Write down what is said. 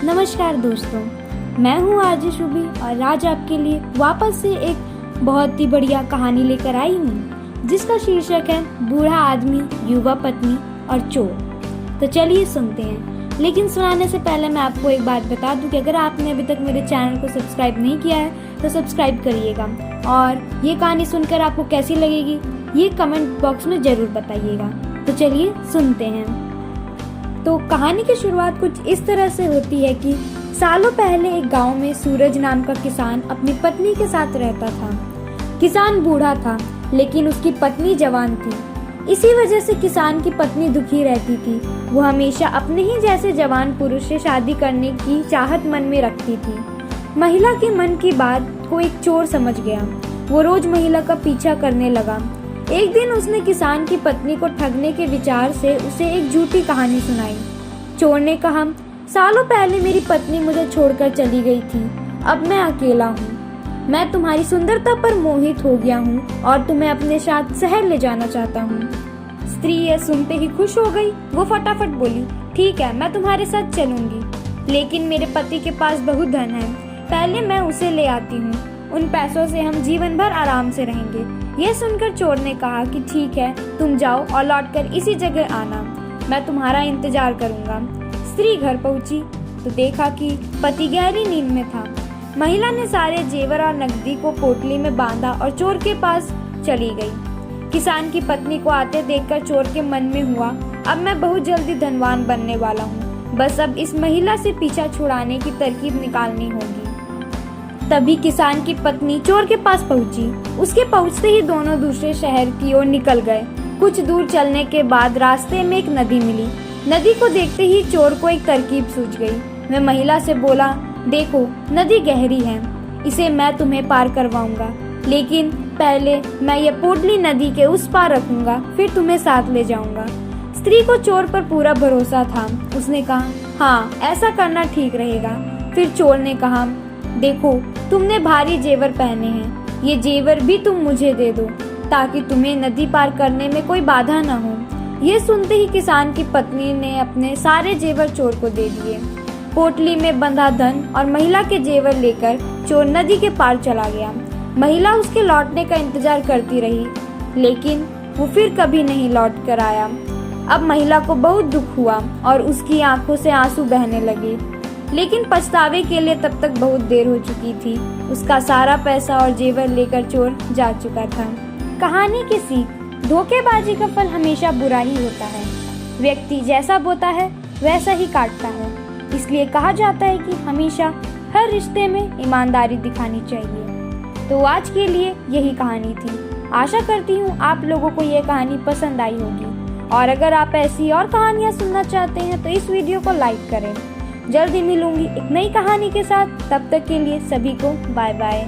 नमस्कार दोस्तों, मैं हूँ आरजे शुभी और आज आपके लिए वापस से एक बहुत ही बढ़िया कहानी लेकर आई हूँ जिसका शीर्षक है बूढ़ा आदमी, युवा पत्नी और चोर। तो चलिए सुनते हैं। लेकिन सुनाने से पहले मैं आपको एक बात बता दूं कि अगर आपने अभी तक मेरे चैनल को सब्सक्राइब नहीं किया है तो सब्सक्राइब करिएगा और ये कहानी सुनकर आपको कैसी लगेगी ये कमेंट बॉक्स में ज़रूर बताइएगा। तो चलिए सुनते हैं। तो कहानी की शुरुआत कुछ इस तरह से होती है कि सालों पहले एक गांव में सूरज नाम का किसान अपनी पत्नी के साथ रहता था। किसान बूढ़ा था लेकिन उसकी पत्नी जवान थी। इसी वजह से किसान की पत्नी दुखी रहती थी। वो हमेशा अपने ही जैसे जवान पुरुष से शादी करने की चाहत मन में रखती थी। महिला के मन की बात को एक चोर समझ गया। वो रोज महिला का पीछा करने लगा। एक दिन उसने किसान की पत्नी को ठगने के विचार से उसे एक झूठी कहानी सुनाई। चोर ने कहा, सालों पहले मेरी पत्नी मुझे छोड़कर चली गई थी। अब मैं अकेला हूँ। मैं तुम्हारी सुंदरता पर मोहित हो गया हूँ और तुम्हें अपने साथ शहर ले जाना चाहता हूँ। स्त्री यह सुनते ही खुश हो गई। वो फटाफट बोली, ठीक है, मैं तुम्हारे साथ चलूंगी, लेकिन मेरे पति के पास बहुत धन है। पहले मैं उसे ले आती हूँ। उन पैसों से हम जीवन भर आराम से रहेंगे। यह सुनकर चोर ने कहा कि ठीक है, तुम जाओ और लौटकर इसी जगह आना। मैं तुम्हारा इंतजार करूंगा। स्त्री घर पहुंची तो देखा कि पति गहरी नींद में था। महिला ने सारे जेवर और नकदी को पोटली में बांधा और चोर के पास चली गई। किसान की पत्नी को आते देखकर चोर के मन में हुआ, अब मैं बहुत जल्दी धनवान बनने वाला हूँ। बस अब इस महिला से पीछा छुड़ाने की तरकीब निकालनी होगी। तभी किसान की पत्नी चोर के पास पहुंची। उसके पहुंचते ही दोनों दूसरे शहर की ओर निकल गए। कुछ दूर चलने के बाद रास्ते में एक नदी मिली। नदी को देखते ही चोर को एक तरकीब सूझ गई। वह महिला से बोला, देखो नदी गहरी है, इसे मैं तुम्हें पार करवाऊंगा, लेकिन पहले मैं ये पोटली नदी के उस पार रखूंगा, फिर तुम्हें साथ ले जाऊंगा। स्त्री को चोर पर पूरा भरोसा था। उसने कहा, हाँ ऐसा करना ठीक रहेगा। फिर चोर ने कहा, देखो तुमने भारी जेवर पहने हैं, ये जेवर भी तुम मुझे दे दो ताकि तुम्हें नदी पार करने में कोई बाधा न हो। ये सुनते ही किसान की पत्नी ने अपने सारे जेवर चोर को दे दिए। पोटली में बंधा धन और महिला के जेवर लेकर चोर नदी के पार चला गया। महिला उसके लौटने का इंतजार करती रही, लेकिन वो फिर कभी नहीं लौट कर आया। अब महिला को बहुत दुख हुआ और उसकी आंखों से आंसू बहने लगे, लेकिन पछतावे के लिए तब तक बहुत देर हो चुकी थी। उसका सारा पैसा और जेवर लेकर चोर जा चुका था। कहानी की सीख, धोखेबाजी का फल हमेशा बुरा ही होता है। व्यक्ति जैसा बोता है वैसा ही काटता है। इसलिए कहा जाता है कि हमेशा हर रिश्ते में ईमानदारी दिखानी चाहिए। तो आज के लिए यही कहानी थी। आशा करती हूँ आप लोगों को ये कहानी पसंद आई होगी और अगर आप ऐसी और कहानियाँ सुनना चाहते हैं तो इस वीडियो को लाइक करें। जल्दी मिलूंगी एक नई कहानी के साथ। तब तक के लिए सभी को बाय बाय।